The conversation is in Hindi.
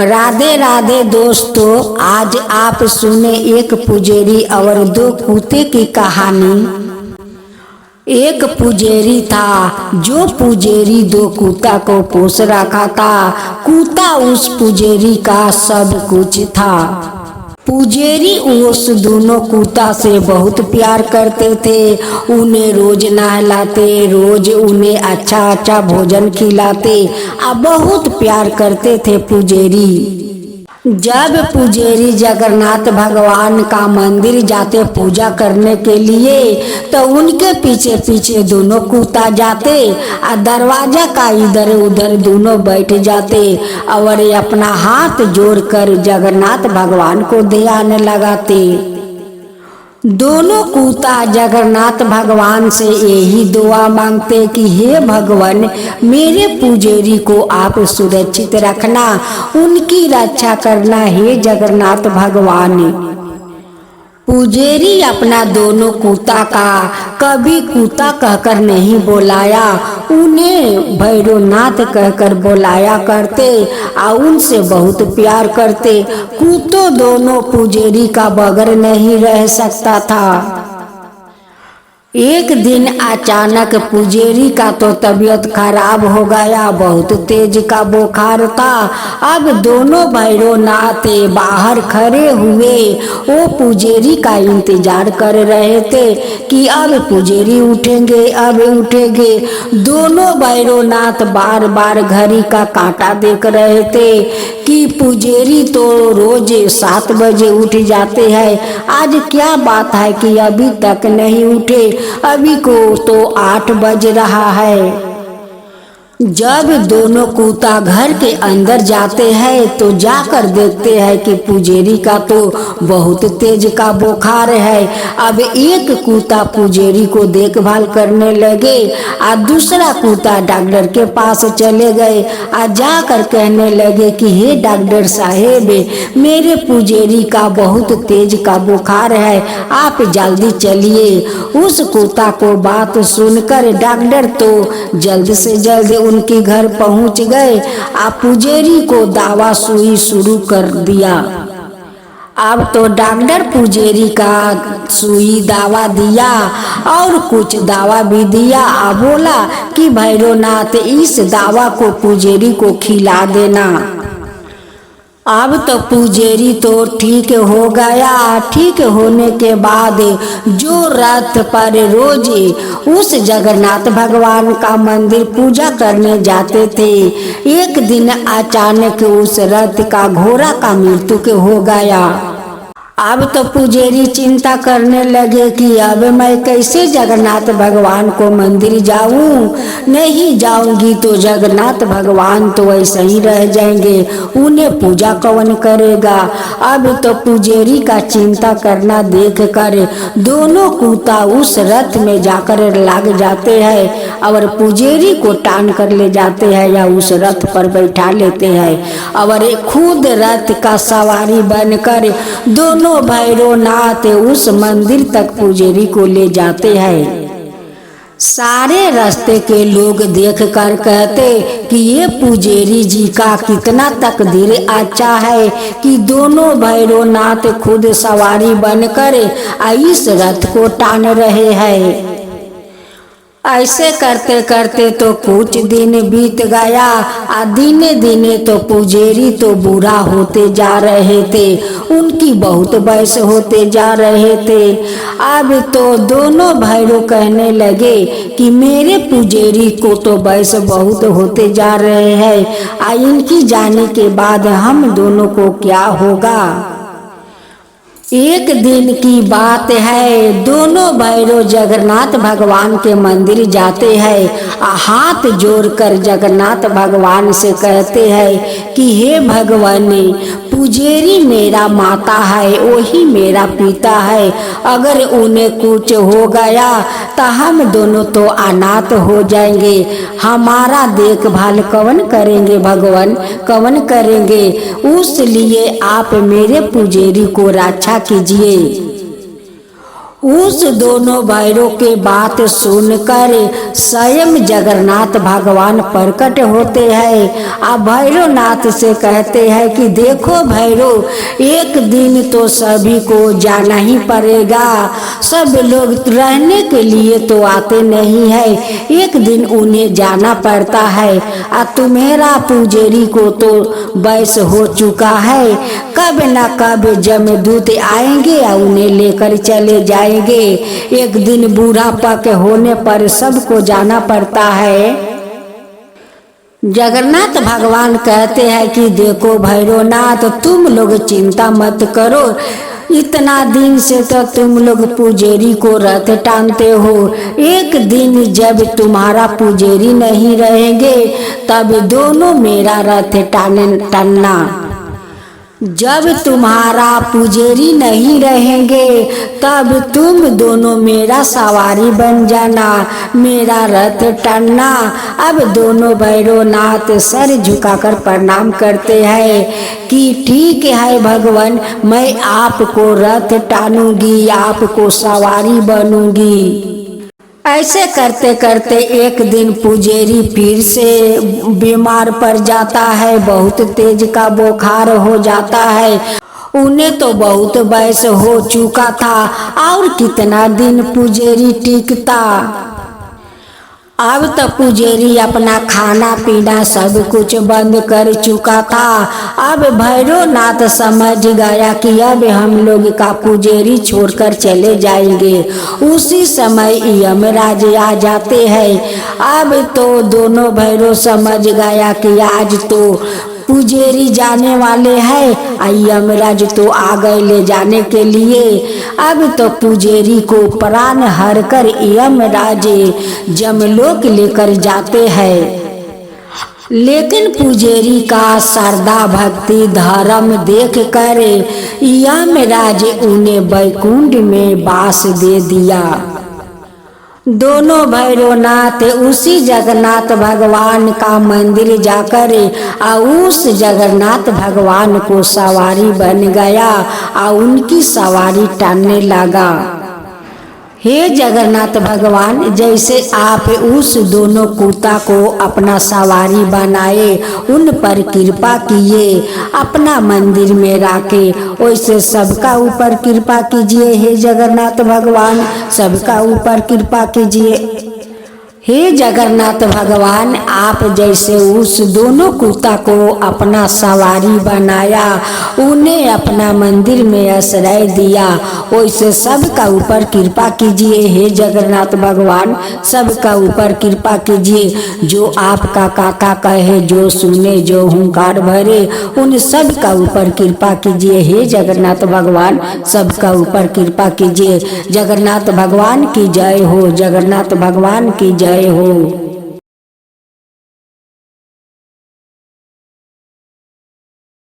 राधे राधे दोस्तों, आज आप सुने एक पुजेरी और दो कुत्ते की कहानी। एक पुजेरी था, जो पुजेरी दो कुत्ता को पोस रखा था। कुत्ता उस पुजेरी का सब कुछ था। पुजेरी उस दोनों कुत्ता से बहुत प्यार करते थे। उन्हें रोज नहलाते, रोज उन्हें अच्छा अच्छा भोजन खिलाते और बहुत प्यार करते थे पुजेरी। जब पुजेरी जगन्नाथ भगवान का मंदिर जाते पूजा करने के लिए, तो उनके पीछे पीछे दोनों कुत्ता जाते और दरवाजा का इधर उधर दोनों बैठ जाते और अपना हाथ जोड़कर जगन्नाथ भगवान को ध्यान लगाते। दोनों कुत्ता जगन्नाथ भगवान से यही दुआ मांगते कि हे भगवान, मेरे पुजेरी को आप सुरक्षित रखना, उनकी रक्षा करना हे जगन्नाथ भगवान। पुजेरी अपना दोनों कुत्ता का कभी कुत्ता कहकर नहीं बुलाया, उन्हें भैरवनाथ कहकर बुलाया करते और उनसे बहुत प्यार करते। कुत्तों दोनों पुजेरी का बगैर नहीं रह सकता था। एक दिन अचानक पुजेरी का तो तबीयत खराब हो गया, बहुत तेज का बुखार था। अब दोनों भैरवनाथ बाहर खड़े हुए वो पुजेरी का इंतजार कर रहे थे कि अब पुजेरी उठेंगे, अब उठेंगे। दोनों भैरवनाथ बार बार घड़ी का कांटा देख रहे थे कि पुजेरी तो रोज 7 बजे उठ जाते हैं, आज क्या बात है कि अभी तक नहीं उठे, अभी को तो 8 बज रहा है। जब दोनों कुत्ता घर के अंदर जाते हैं तो जाकर देखते हैं कि पुजेरी का तो बहुत तेज का बुखार है। अब एक कुत्ता पुजेरी को देखभाल करने लगे और दूसरा कुत्ता डॉक्टर के पास चले गए और जाकर कहने लगे कि हे डॉक्टर साहेब, मेरे पुजेरी का बहुत तेज का बुखार है, आप जल्दी चलिए। उस कुत्ता को बात सुनकर डॉक्टर तो जल्द से जल्द उनके घर पहुंच गए और पुजेरी को दवा सुई शुरू कर दिया। अब तो डॉक्टर पुजेरी का सुई दवा दिया और कुछ दवा भी दिया और बोला कि भैरवनाथ, इस दवा को पुजेरी को खिला देना। अब तो पुजेरी तो ठीक हो गया। ठीक होने के बाद जो रथ पर रोज उस जगन्नाथ भगवान का मंदिर पूजा करने जाते थे, एक दिन अचानक उस रथ का घोड़ा का मृत्यु हो गया। अब तो पुजेरी चिंता करने लगे कि अब मैं कैसे जगन्नाथ भगवान को मंदिर जाऊं, नहीं जाऊंगी तो जगन्नाथ भगवान तो ऐसे ही रह जाएंगे, उन्हें पूजा कौन करेगा। अब तो पुजेरी का चिंता करना देखकर दोनों कुत्ता उस रथ में जाकर लग जाते हैं और पुजेरी को टान कर ले जाते हैं या उस रथ पर बैठा लेते हैं और खुद रथ का सवारी बनकर दोनों भैरवनाथ उस मंदिर तक पुजेरी को ले जाते हैं। सारे रास्ते के लोग देखकर कहते कि ये पुजेरी जी का कितना तकदीर अच्छा है कि दोनों भैरवनाथ खुद सवारी बनकर इस रथ को टान रहे हैं। ऐसे करते करते तो कुछ दिन बीत गया और दिने दिने तो पुजेरी तो बूढ़ा होते जा रहे थे, उनकी बहुत वयस होते जा रहे थे। अब तो दोनों भैरव कहने लगे कि मेरे पुजेरी को तो वयस बहुत होते जा रहे हैं और इनकी जाने के बाद हम दोनों को क्या होगा। एक दिन की बात है, दोनों भैरव जगन्नाथ भगवान के मंदिर जाते हैं, हाथ जोड़कर जगन्नाथ भगवान से कहते हैं कि हे भगवान, पुजेरी मेरा माता है, वही मेरा पिता है, अगर उन्हें कुछ हो गया तो हम दोनों तो अनाथ हो जाएंगे, हमारा देखभाल कौन करेंगे भगवान, कौन करेंगे। उसलिए आप मेरे पुजेरी को रक्षा कीजिए। उस दोनों भैरव के बात सुनकर स्वयं जगन्नाथ भगवान प्रकट होते हैं। अब भैरवनाथ से कहते हैं कि देखो भैरव, एक दिन तो सभी को जाना ही पड़ेगा। सब लोग रहने के लिए तो आते नहीं है, एक दिन उन्हें जाना पड़ता है। और तुम्हारा पुजारी को तो वयस हो चुका है, कब न कब जमदूत आएंगे और उन्हें लेकर चले जाएंगे। एक दिन बूढ़ापा के होने पर सबको जाना पड़ता है। जगन्नाथ भगवान कहते हैं कि देखो भैरवनाथ, तुम लोग चिंता मत करो, इतना दिन से तो तुम लोग पुजारी को रथ टांगते हो। एक दिन जब तुम्हारा पुजारी नहीं रहेंगे तब दोनों मेरा रथ टानना। जब तुम्हारा पुजारी नहीं रहेंगे तब तुम दोनों मेरा सवारी बन जाना, मेरा रथ टानना। अब दोनों भैरवनाथ सर झुकाकर प्रणाम करते हैं कि ठीक है भगवान, मैं आपको रथ टानूंगी, आपको सवारी बनूंगी। ऐसे करते करते एक दिन पुजारी फिर से बीमार पड़ जाता है, बहुत तेज का बुखार हो जाता है। उन्हें तो बहुत वयस हो चुका था और कितना दिन पुजारी टिकता। अब तो पुजारी अपना खाना पीना सब कुछ बंद कर चुका था। अब भैरवनाथ समझ गया कि अब हम लोग का पुजारी छोड़कर चले जाएंगे। उसी समय यमराज आ जाते हैं। अब तो दोनों भैरव समझ गया कि आज तो पुजारी जाने वाले हैं, यमराज तो आ गए ले जाने के लिए। अब तो पुजारी को प्राण हर कर यमराज जमलोक लेकर जाते हैं। लेकिन पुजारी का श्रद्धा भक्ति धर्म देख कर यमराज उन्हें वैकुंठ में वास दे दिया। दोनों भैरवनाथ उसी जगन्नाथ भगवान का मंदिर जाकर उस जगन्नाथ भगवान को सवारी बन गया और उनकी सवारी टानने लगा। हे जगन्नाथ भगवान, जैसे आप उस दोनों कुत्ता को अपना सवारी बनाए, उन पर कृपा किए, अपना मंदिर में रखे, वैसे सबका ऊपर कृपा कीजिए। हे जगन्नाथ भगवान, सबका ऊपर कृपा कीजिए। हे जगन्नाथ भगवान, आप जैसे उस दोनों कुत्ता को अपना सवारी बनाया, उन्हें अपना मंदिर में आश्रय दिया, वैसे सबका ऊपर कृपा कीजिए। हे जगन्नाथ भगवान, सबका ऊपर कृपा कीजिए। जो आपका काका कहे, जो सुने, जो हुंकार भरे, उन सबका ऊपर कृपा कीजिए। हे जगन्नाथ भगवान, सबका ऊपर कृपा कीजिए। जगन्नाथ भगवान की जय हो, जगन्नाथ भगवान की जय हो।